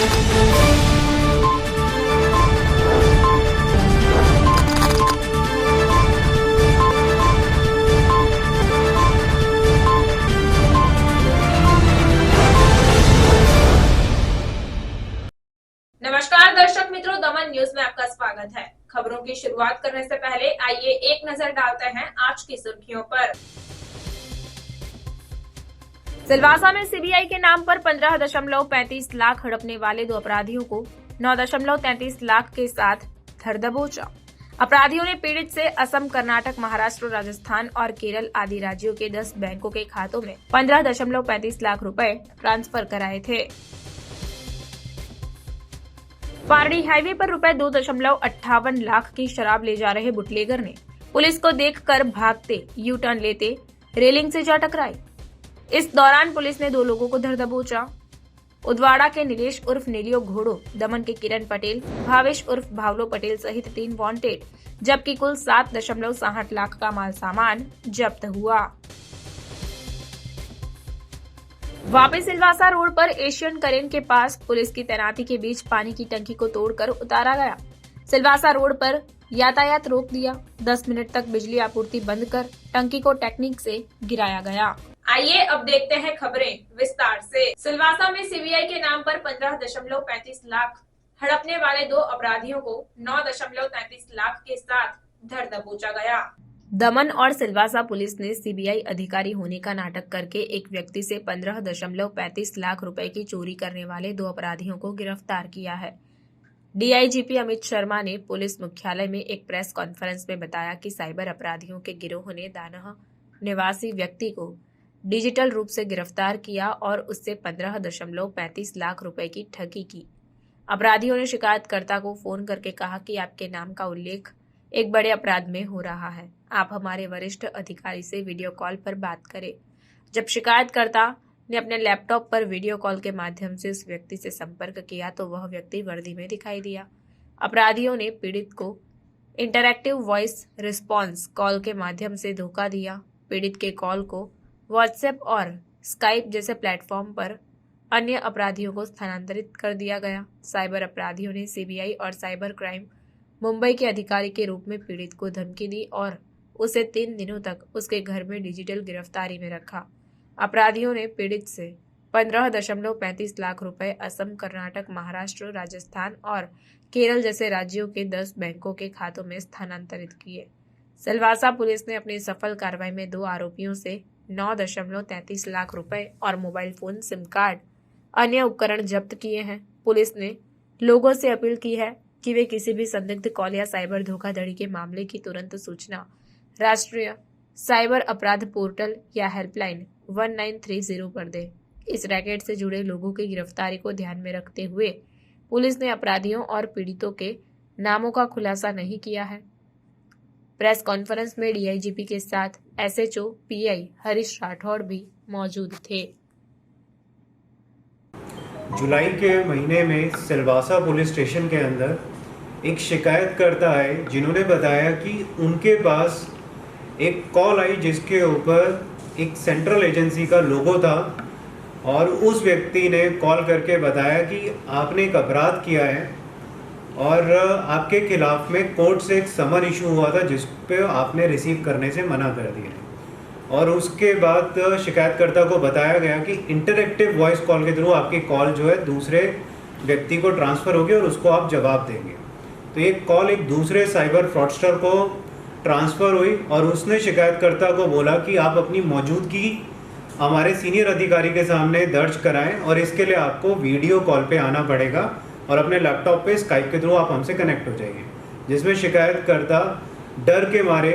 नमस्कार दर्शक मित्रों, दमन न्यूज में आपका स्वागत है। खबरों की शुरुआत करने से पहले आइए एक नजर डालते हैं आज की सुर्खियों पर। सिलवासा में सीबीआई के नाम पर 15.35 लाख हड़पने वाले 2 अपराधियों को 9.33 लाख के साथ धर दबोचा। अपराधियों ने पीड़ित से असम, कर्नाटक, महाराष्ट्र, राजस्थान और केरल आदि राज्यों के 10 बैंकों के खातों में 15.35 लाख रुपए ट्रांसफर कराए थे। पारडी हाईवे पर रुपए 2.58 लाख की शराब ले जा रहे बुटलेगर ने पुलिस को देखकर भागते यू टर्न लेते रेलिंग से जा टकराए। इस दौरान पुलिस ने 2 लोगों को धर दबोचा। उदवाड़ा के नीलेश उर्फ नीलियो घोड़ो, दमन के किरण पटेल, भावेश उर्फ भावलो पटेल सहित 3 वांटेड, जबकि कुल 7.60 लाख का माल सामान जब्त हुआ। वापी सिलवासा रोड पर एशियन करेन के पास पुलिस की तैनाती के बीच पानी की टंकी को तोड़कर उतारा गया। सिलवासा रोड पर यातायात रोक दिया। 10 मिनट तक बिजली आपूर्ति बंद कर टंकी को टेक्निक से गिराया गया। आइए अब देखते हैं खबरें विस्तार से। सिलवासा में सीबीआई के नाम पर 15.35 लाख हड़पने वाले 2 अपराधियों को 9.33 लाख के साथ धर दबोचा गया। दमन और सिलवासा पुलिस ने सीबीआई अधिकारी होने का नाटक करके एक व्यक्ति से 15.35 लाख रुपए की चोरी करने वाले 2 अपराधियों को गिरफ्तार किया है। डीआईजीपी अमित शर्मा ने पुलिस मुख्यालय में एक प्रेस कॉन्फ्रेंस में बताया कि साइबर अपराधियों के गिरोह ने दानह निवासी व्यक्ति को डिजिटल रूप से गिरफ्तार किया और उससे 15.35 लाख रुपए की ठगी की। अपराधियों ने शिकायतकर्ता को फोन करके कहा कि आपके नाम का उल्लेख एक बड़े अपराध में हो रहा है, आप हमारे वरिष्ठ अधिकारी से वीडियो कॉल पर बात करें। जब शिकायतकर्ता ने अपने लैपटॉप पर वीडियो कॉल के माध्यम से उस व्यक्ति से संपर्क किया तो वह व्यक्ति वर्दी में दिखाई दिया। अपराधियों ने पीड़ित को इंटरैक्टिव वॉइस रिस्पॉन्स कॉल के माध्यम से धोखा दिया। पीड़ित के कॉल को व्हाट्सएप और स्काइप जैसे प्लेटफॉर्म पर अन्य अपराधियों को स्थानांतरित कर दिया गया। साइबर अपराधियों ने सीबीआई और साइबर क्राइम मुंबई के अधिकारी के रूप में पीड़ित को धमकी दी और उसे 3 दिनों तक उसके घर में डिजिटल गिरफ्तारी में रखा। अपराधियों ने पीड़ित से 15.35 लाख रुपए असम, कर्नाटक, महाराष्ट्र, राजस्थान और केरल जैसे राज्यों के 10 बैंकों के खातों में स्थानांतरित किए। सिलवासा पुलिस ने अपनी सफल कार्रवाई में 2 आरोपियों से 9.33 लाख रुपए और मोबाइल फोन, सिम कार्ड, अन्य उपकरण जब्त किए हैं। पुलिस ने लोगों से अपील की है कि वे किसी भी संदिग्ध कॉल या साइबर धोखाधड़ी के मामले की तुरंत सूचना राष्ट्रीय साइबर अपराध पोर्टल या हेल्पलाइन 1930 पर दें। इस रैकेट से जुड़े लोगों की गिरफ्तारी को ध्यान में रखते हुए पुलिस ने अपराधियों और पीड़ितों के नामों का खुलासा नहीं किया है। प्रेस कॉन्फ्रेंस में डीआईजीपी के साथ एसएचओ पीआई हरीश राठौड़ भी मौजूद थे। जुलाई के महीने में सिलवासा पुलिस स्टेशन के अंदर एक शिकायतकर्ता है जिन्होंने बताया कि उनके पास एक कॉल आई जिसके ऊपर एक सेंट्रल एजेंसी का लोगो था और उस व्यक्ति ने कॉल करके बताया कि आपने एक अपराध किया है और आपके खिलाफ में कोर्ट से एक समन इशू हुआ था जिस पे आपने रिसीव करने से मना कर दिया। और उसके बाद शिकायतकर्ता को बताया गया कि इंटरैक्टिव वॉइस कॉल के थ्रू आपकी कॉल जो है दूसरे व्यक्ति को ट्रांसफ़र होगी और उसको आप जवाब देंगे। तो ये कॉल एक दूसरे साइबर फ्रॉडस्टर को ट्रांसफ़र हुई और उसने शिकायतकर्ता को बोला कि आप अपनी मौजूदगी हमारे सीनियर अधिकारी के सामने दर्ज कराएं और इसके लिए आपको वीडियो कॉल पे आना पड़ेगा और अपने लैपटॉप पे स्काइप के थ्रू आप हमसे कनेक्ट हो जाइए। जिसमें शिकायतकर्ता डर के मारे,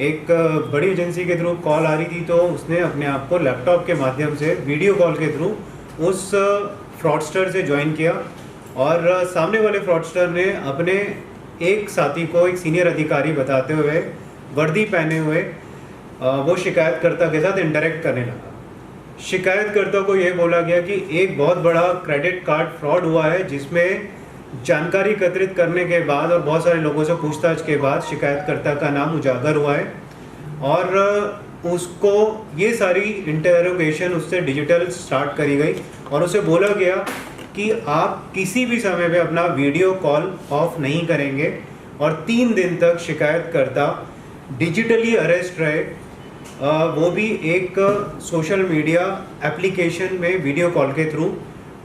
एक बड़ी एजेंसी के थ्रू कॉल आ रही थी तो उसने अपने आप को लैपटॉप के माध्यम से वीडियो कॉल के थ्रू उस फ्रॉडस्टर से ज्वाइन किया और सामने वाले फ्रॉडस्टर ने अपने एक साथी को एक सीनियर अधिकारी बताते हुए वर्दी पहने हुए वो शिकायतकर्ता के साथ इंटरेक्ट करने लगा। शिकायतकर्ता को यह बोला गया कि एक बहुत बड़ा क्रेडिट कार्ड फ्रॉड हुआ है जिसमें जानकारी एकत्रित करने के बाद और बहुत सारे लोगों से पूछताछ के बाद शिकायतकर्ता का नाम उजागर हुआ है और उसको ये सारी इंटरोगेशन उससे डिजिटल स्टार्ट करी गई और उसे बोला गया कि आप किसी भी समय पे अपना वीडियो कॉल ऑफ नहीं करेंगे और 3 दिन तक शिकायतकर्ता डिजिटली अरेस्ट रहे, वो भी एक सोशल मीडिया एप्लीकेशन में वीडियो कॉल के थ्रू,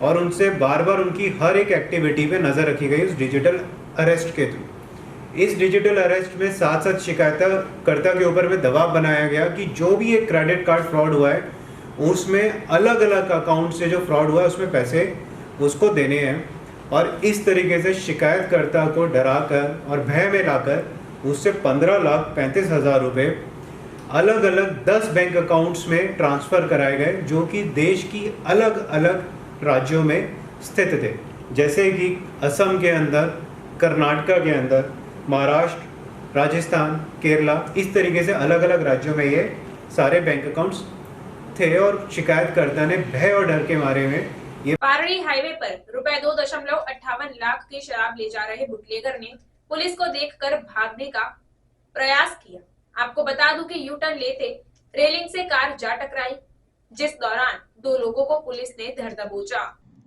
और उनसे बार बार उनकी हर एक एक्टिविटी पे नज़र रखी गई उस डिजिटल अरेस्ट के थ्रू। इस डिजिटल अरेस्ट में साथ साथ शिकायतकर्ता के ऊपर में दबाव बनाया गया कि जो भी एक क्रेडिट कार्ड फ्रॉड हुआ है उसमें अलग अलग अकाउंट से जो फ्रॉड हुआ है उसमें पैसे उसको देने हैं, और इस तरीके से शिकायतकर्ता को डराकर और भय में लाकर उससे 15,35,000 रुपये अलग अलग 10 बैंक अकाउंट्स में ट्रांसफ़र कराए गए, जो कि देश की अलग अलग राज्यों में स्थित थे, जैसे कि असम के अंदर, कर्नाटक के अंदर, महाराष्ट्र, राजस्थान, केरला, इस तरीके से अलग अलग राज्यों में ये सारे बैंक अकाउंट्स थे। और शिकायतकर्ता ने भय और डर के मारे में ये पारड़ी हाईवे पर रुपए 2.58 लाख की शराब ले जा रहे बुटलेगर ने पुलिस को देखकर भागने का प्रयास किया। आपको बता दूं कि यू टर्न लेते रेलिंग से कार जा टकराई, जिस दौरान 2 लोगों को पुलिस ने धर दबोचा।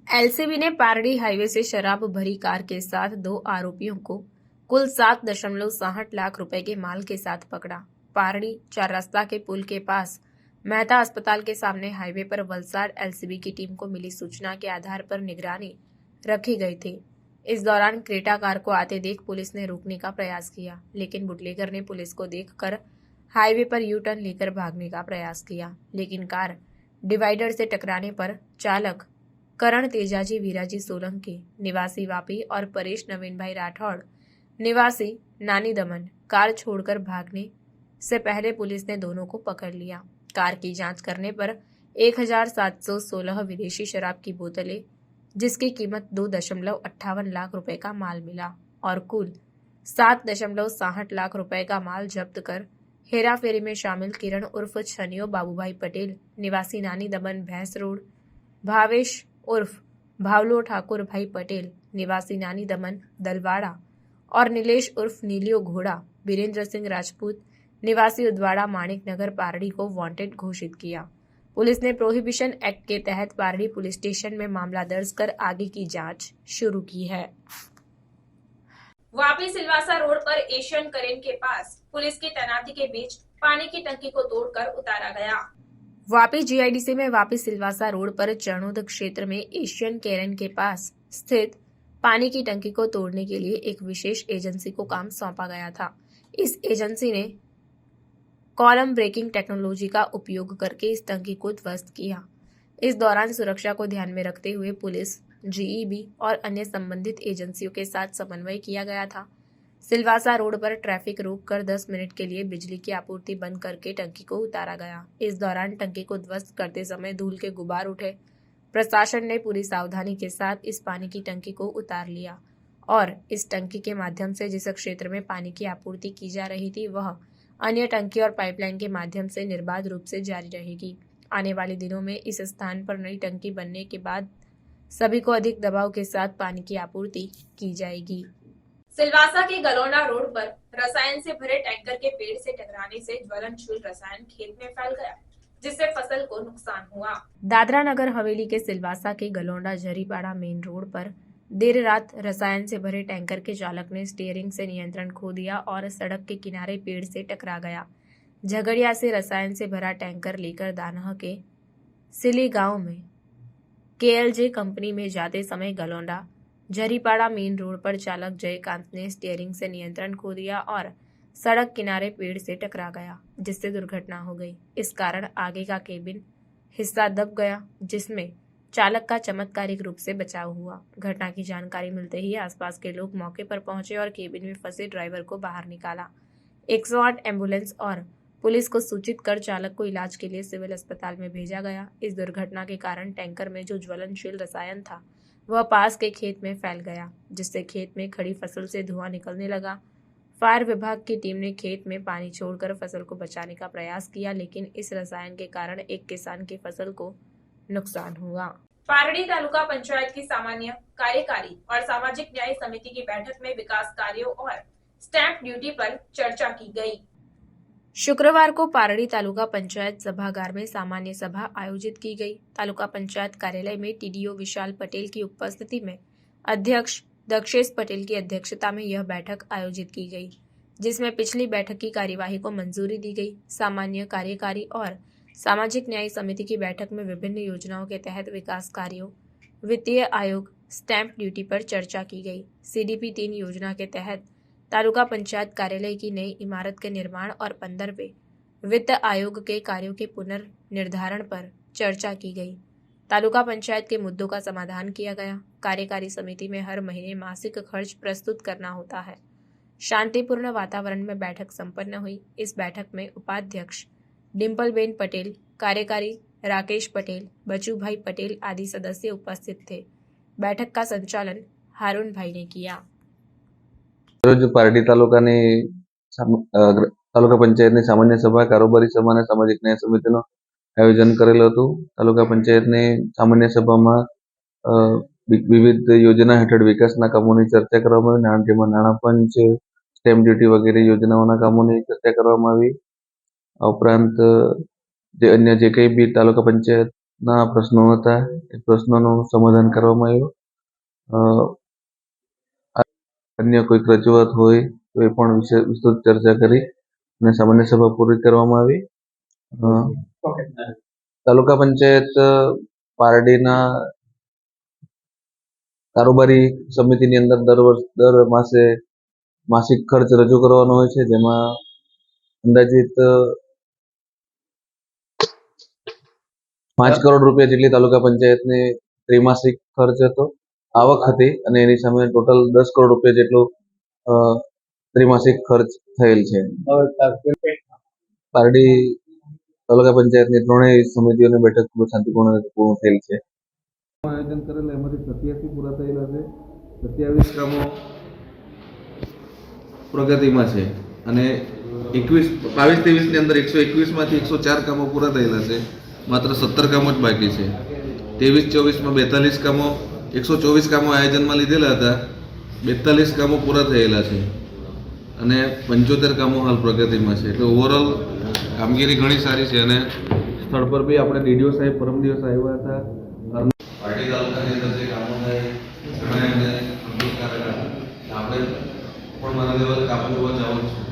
एलसीबी ने पारड़ी हाईवे से शराब भरी कार के साथ 2 आरोपियों को कुल 7.68 लाख रुपए के माल के साथ पकड़ा। पारड़ी 4 रास्ता के पुल के पास मेहता अस्पताल के सामने हाईवे पर वलसाड एलसीबी की टीम को मिली सूचना के आधार पर निगरानी रखी गई थी। इस दौरान क्रेटा कार को आते देख पुलिस ने रोकने का प्रयास किया, लेकिन बुटलेगर ने पुलिस को देखकर हाईवे पर यू टर्न लेकर भागने का प्रयास किया, लेकिन कार डिवाइडर से टकराने पर चालक करण तेजाजी वीराजी सोलंकी निवासी वापी और परेश नवीन भाई राठौड़ निवासी नानी दमन कार छोड़कर भागने से पहले पुलिस ने दोनों को पकड़ लिया। कार की जांच करने पर 1,716 विदेशी शराब की बोतलें, जिसकी कीमत 2.58 लाख रुपए का माल मिला, और कुल 7.62 लाख रुपए का माल जब्त कर हेराफेरी में शामिल किरण उर्फ छनियो बाबूभाई पटेल निवासी नानी दमन भैंस रोड, भावेश उर्फ भावलो ठाकुर भाई पटेल निवासी नानी दमन दलवाड़ा और नीलेश उर्फ नीलियो घोड़ा वीरेंद्र सिंह राजपूत निवासी उदवाड़ा माणिक नगर पारड़ी को वांटेड घोषित किया। पुलिस ने प्रोहिबिशन एक्ट के तहत पारड़ी पुलिस स्टेशन में मामला दर्ज कर आगे की जांच शुरू की है। वापी सिलवासा रोड पर एशियन करेन के पास पुलिस की तैनाती के बीच पानी की टंकी को तोड़कर उतारा गया। वापी जीआईडीसी में वापी सिलवासा रोड पर चरणोद क्षेत्र में एशियन करेन के पास स्थित पानी की टंकी को तोड़ने के लिए एक विशेष एजेंसी को काम सौंपा गया था। इस एजेंसी ने कॉलम ब्रेकिंग टेक्नोलॉजी का उपयोग करके इस टंकी को ध्वस्त किया। इस दौरान सुरक्षा को ध्यान में रखते हुए पुलिस, जीईबी और अन्य संबंधित एजेंसियों के साथ समन्वय किया गया था। सिलवासा रोड पर ट्रैफिक रोककर 10 मिनट के लिए बिजली की आपूर्ति बंद करके टंकी को उतारा गया। इस दौरान टंकी को ध्वस्त करते समय धूल के गुबार उठे। प्रशासन ने पूरी सावधानी के साथ इस पानी की टंकी को उतार लिया और इस टंकी के माध्यम से जिस क्षेत्र में पानी की आपूर्ति की जा रही थी वह अन्य टंकी और पाइपलाइन के माध्यम से निर्बाध रूप से जारी रहेगी। आने वाले दिनों में इस स्थान पर नई टंकी बनने के बाद सभी को अधिक दबाव के साथ पानी की आपूर्ति की जाएगी। सिलवासा के गलौंडा रोड पर रसायन से भरे टैंकर के पेड़ से टकराने से ज्वलनशील रसायन खेत में फैल गया, जिससे फसल को नुकसान हुआ। दादरा नगर हवेली के सिलवासा के गलौंडा झरीपाड़ा मेन रोड पर देर रात रसायन से भरे टैंकर के चालक ने स्टीयरिंग से नियंत्रण खो दिया और सड़क के किनारे पेड़ से टकरा गया। झगड़िया से रसायन से भरा टैंकर लेकर दानह के सिली गांव में केएलजे कंपनी में जाते समय गलौंडा झरीपाड़ा मेन रोड पर चालक जयकांत ने स्टीयरिंग से नियंत्रण खो दिया और सड़क किनारे पेड़ से टकरा गया, जिससे दुर्घटना हो गई। इस कारण आगे का केबिन हिस्सा दब गया, जिसमें चालक का चमत्कारिक रूप से बचाव हुआ। घटना की जानकारी मिलते ही आसपास के लोग मौके पर पहुंचे और केबिन में फंसे ड्राइवर को बाहर निकाला। 108 एम्बुलेंस और पुलिस को सूचित कर चालक को इलाज के लिए सिविल अस्पताल में भेजा गया। इस दुर्घटना के कारण टैंकर में जो ज्वलनशील रसायन था वह पास के खेत में फैल गया, जिससे खेत में खड़ी फसल से धुआं निकलने लगा। फायर विभाग की टीम ने खेत में पानी छोड़कर फसल को बचाने का प्रयास किया, लेकिन इस रसायन के कारण एक किसान की फसल को नुकसान हुआ। पारड़ी तालुका पंचायत की सामान्य कार्यकारी और सामाजिक न्याय समिति की बैठक में विकास कार्यों और स्टैंप ड्यूटी पर चर्चा की गई। शुक्रवार को पारड़ी तालुका पंचायत सभागार में सामान्य सभा आयोजित की गई। तालुका पंचायत कार्यालय में टीडीओ विशाल पटेल की उपस्थिति में अध्यक्ष दक्षेश पटेल की अध्यक्षता में यह बैठक आयोजित की गई, जिसमें पिछली बैठक की कार्यवाही को मंजूरी दी गई। सामान्य कार्यकारी और सामाजिक न्याय समिति की बैठक में विभिन्न योजनाओं के तहत विकास कार्यों, वित्तीय आयोग, स्टैंप ड्यूटी पर चर्चा की गई। CDP 3 योजना के तहत तालुका पंचायत कार्यालय की नई इमारत के निर्माण और 15वें वित्त आयोग के कार्यों के पुनर्निर्धारण पर चर्चा की गई। तालुका पंचायत के मुद्दों का समाधान किया गया। कार्यकारी समिति में हर महीने मासिक खर्च प्रस्तुत करना होता है। शांतिपूर्ण वातावरण में बैठक संपन्न हुई। इस बैठक में उपाध्यक्ष डिम्पलबेन पटेल, कार्यकारी राकेश पटेल, बचूभाई पटेल आदि सदस्य उपस्थित थे। बैठक का संचालन हारून भाई ने किया। रोज पारडी तालुकाની તાલુકા પંચાયતની સામાન્ય સભા, કારોબારી સભા અને સામાજિક ન્યાય સમિતિનું આયોજન કરેલું હતું. તાલુકા પંચાયતની સામાન્ય સભામાં વિવિધ યોજના હેઠળ વિકાસના કામોની ચર્ચા કરવામાં આવી, જેમાં નાણાં પંચ, સ્ટેમ્પ ડ્યુટી વગેરે યોજનાઓના કામોની ચર્ચા કરવામાં આવી. આ ઉપરાંત જે કંઈ બી તાલુકા પંચાયતના પ્રશ્નો હતા એ પ્રશ્નોનું સમાધાન કરવામાં આવ્યું. अन्य कोई रजूआत होय तो ए पण विषय विस्तृत चर्चा करी અને સામાન્ય સભા પૂરી કરવામાં આવી. તાલુકા પંચાયત પારડીના કારોબારી સમિતિની અંદર દર માસે માસિક ખર્ચ રજૂ કરવાનો હોય છે, જેમાં અંદાજિત 5 કરોડ રૂપિયા જેટલી તાલુકા પંચાયતની ત્રિમાસિક ખર્ચ હતો, આવક હતી, અને એની સામે ટોટલ 10 કરોડ રૂપિયા જેટલો ત્રિમાસિક ખર્ચ થયેલ છે. પારડી તાલુકા પંચાયતની ત્રણેય સમિતિઓની બેઠક ખૂબ શાંતિપૂર્ણ રીતે પૂર્ણ થયેલ છે. આયોજન કરેલા એમાંથી 87 પૂરા થયેલા છે. 27 કામો પ્રગતિમાં છે અને 22-23ની અંદર 121માંથી 104 કામો પૂરા થયેલા છે. માત્ર 17 કામો જ બાકી છે. 23-24માં 42 કામો 124 કામો આયોજનમાં લીધેલા હતા, 42 કામો પૂરા થયેલા છે અને 75 કામો હાલ પ્રગતિમાં છે. એટલે ઓવરઓલ કામગીરી ઘણી સારી છે અને સ્થળ પર બી આપણે ડીડીઓ સાહેબ પરમ દિવસ આવ્યા હતા. પારડી તાલુકાની અંદર જે કામો થાય એમને સંતોષકારક હતા. આપણે પણ મારા લેવલ કામો જોવા જવું છું.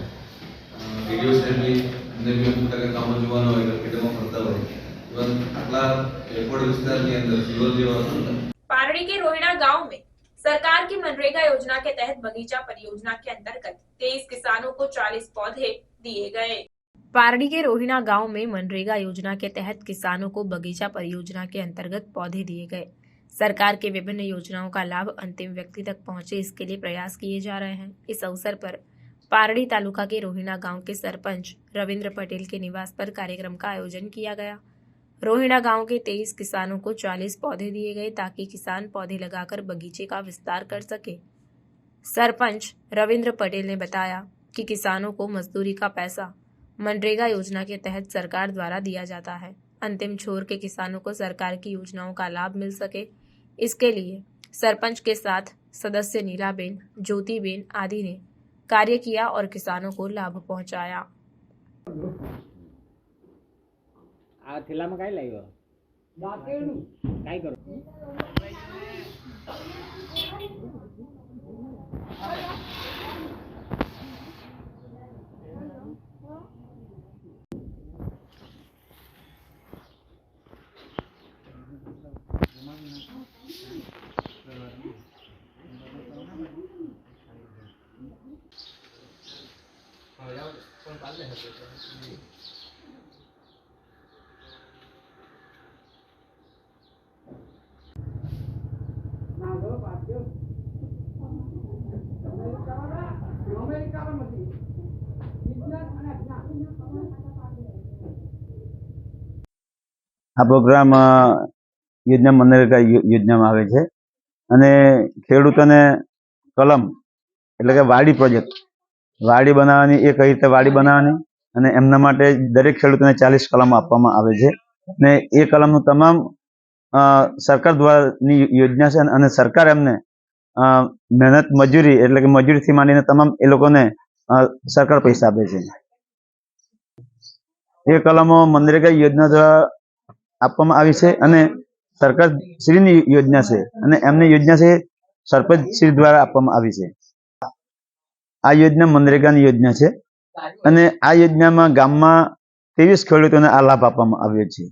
ડીડીઓ સાહેબ બી અમને બી અમુક ટકા કામો જોવાના હોય તો ખેતરમાં ફરતા હોય. इवन आटला एयरपोर्ट विस्तार के अंदर सिविल जेवा पारड़ी के रोहिणा गांव में सरकार की मनरेगा योजना के तहत बगीचा परियोजना के अंतर्गत 23 किसानों को 40 पौधे दिए गए। पारड़ी के रोहिणा गांव में मनरेगा योजना के तहत किसानों को बगीचा परियोजना के अंतर्गत पौधे दिए गए। सरकार के विभिन्न योजनाओं का लाभ अंतिम व्यक्ति तक पहुंचे, इसके लिए प्रयास किए जा रहे हैं। इस अवसर पर पारड़ी तालुका के रोहिणा गांव के सरपंच रविंद्र पटेल के निवास पर कार्यक्रम का आयोजन किया गया। रोहिणा गांव के 23 किसानों को 40 पौधे दिए गए ताकि किसान पौधे लगाकर बगीचे का विस्तार कर सके। सरपंच रविंद्र पटेल ने बताया कि किसानों को मजदूरी का पैसा मनरेगा योजना के तहत सरकार द्वारा दिया जाता है। अंतिम छोर के किसानों को सरकार की योजनाओं का लाभ मिल सके, इसके लिए सरपंच के साथ सदस्य नीलाबेन, ज्योतिबेन आदि ने कार्य किया और किसानों को लाभ पहुंचाया। આ થેલામાં કાઈ લાવ્યો કાઈ કરો આ પ્રોગ્રામ યોજના મનરેગા યોજનામાં આવે છે અને ખેડૂતોને કલમ એટલે કે વાડી પ્રોજેક્ટ વાડી બનાવવાની, એ કઈ રીતે વાડી બનાવવાની અને એમના માટે દરેક ખેડૂતોને 40 કલમ આપવામાં આવે છે અને એ કલમનું તમામ સરકાર દ્વારાની યોજના છે અને સરકાર એમને મહેનત મજૂરી એટલે કે મજૂરીથી માંડીને તમામ એ લોકોને સરકાર પૈસા આપે છે. એ કલમો મનરેગા યોજના દ્વારા આપવામાં આવી છે અને સરકાર શ્રીની યોજના છે અને એમની યોજના છે સરપંચ શ્રી દ્વારા આપવામાં આવી છે. આ યોજના મનરેગાની યોજના છે અને આ યોજનામાં ગામમાં 23 ખેડૂતોને આ લાભ આપવામાં આવ્યો છે.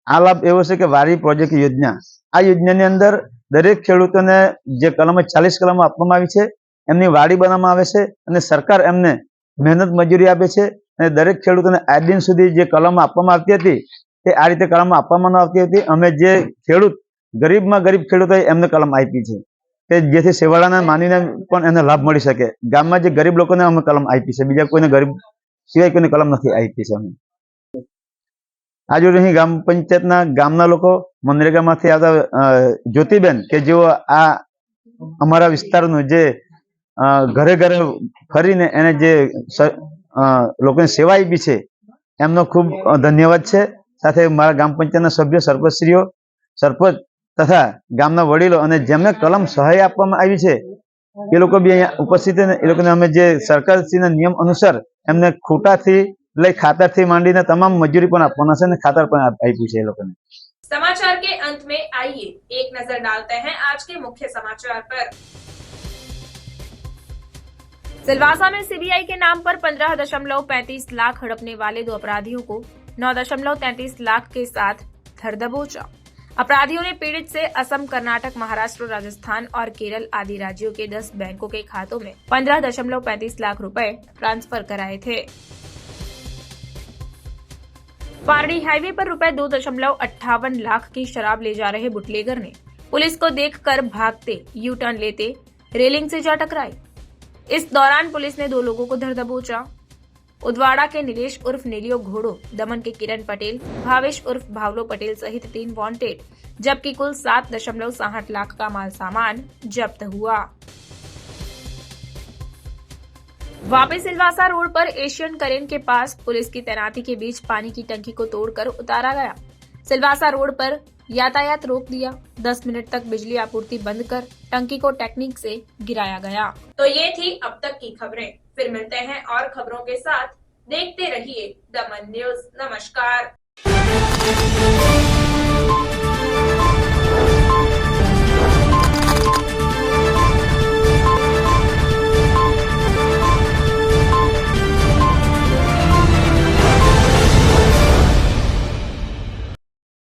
આ લાભ એવો છે કે વારી પ્રોજેક્ટ યોજના, આ યોજનાની અંદર દરેક ખેડૂતોને જે કલમો 40 કલમો આપવામાં આવી છે એમની વાડી બનાવવામાં આવે છે અને સરકાર એમને મહેનત મજૂરી આપે છે અને દરેક ખેડૂતોને આજ દિન સુધી જે કલમો આપવામાં આવતી હતી તે આ રીતે કલમો આપવામાં ન આવતી હતી. અમે જે ખેડૂત ગરીબમાં ગરીબ ખેડૂત હોય એમને કલમ આપી છે કે જેથી સેવાળાના માનવીને પણ એને લાભ મળી શકે. ગામમાં જે ગરીબ લોકોને અમે કલમ આપી છે, બીજા કોઈને ગરીબ સિવાય કોઈને કલમ નથી આપી છે. અમે આજે અહીં ગ્રામ પંચાયતના ગામના લોકો મનરેગામાંથી આવતા જ્યોતિબેન કે જેઓ આ અમારા વિસ્તારનું જે ઘરે ઘરે ફરીને એને જે લોકોને સેવા આપી છે એમનો ખૂબ ધન્યવાદ છે. સાથે મારા ગ્રામ પંચાયતના સભ્યો, સરપંચશ્રીઓ, સરપંચ તથા ગામના વડીલો અને જેમને કલમ સહાય આપવામાં આવી છે એ લોકો બી અહીંયા ઉપસ્થિત છે. એ લોકોને અમે જે સરકારશ્રીના નિયમ અનુસાર એમને ખૂટાથી લઈ ખાતરથી માંડીને તમામ મજૂરી પણ આપવાના છે અને ખાતર પણ આપ્યું છે એ લોકોને. समाचार के अंत में आइए एक नजर डालते हैं आज के मुख्य समाचार पर। सिलवासा में सीबीआई के नाम पर 15.35 लाख हड़पने वाले 2 अपराधियों को 9.33 लाख के साथ धर दबोचा। अपराधियों ने पीड़ित से असम, कर्नाटक, महाराष्ट्र, राजस्थान और केरल आदि राज्यों के 10 बैंकों के खातों में 15.35 लाख रुपए ट्रांसफर कराए थे। पारडी हाईवे पर रुपए 2.58 लाख की शराब ले जा रहे बुटलेगर ने पुलिस को देखकर भागते यू टर्न लेते रेलिंग से जा टकराए। इस दौरान पुलिस ने 2 लोगों को धर दबोचा। उदवाड़ा के नीलेश उर्फ नीलियो घोड़ो, दमन के किरण पटेल, भावेश उर्फ भावलो पटेल सहित 3 वांटेड, जबकि कुल 7.68 लाख का माल सामान जब्त हुआ। वापी सिलवासा रोड पर एशियन करेन के पास पुलिस की तैनाती के बीच पानी की टंकी को तोड़कर उतारा गया। सिलवासा रोड पर यातायात रोक दिया। 10 मिनट तक बिजली आपूर्ति बंद कर टंकी को टेक्निक से गिराया गया। तो ये थी अब तक की खबरें। फिर मिलते हैं और खबरों के साथ। देखते रहिए दमन न्यूज। नमस्कार।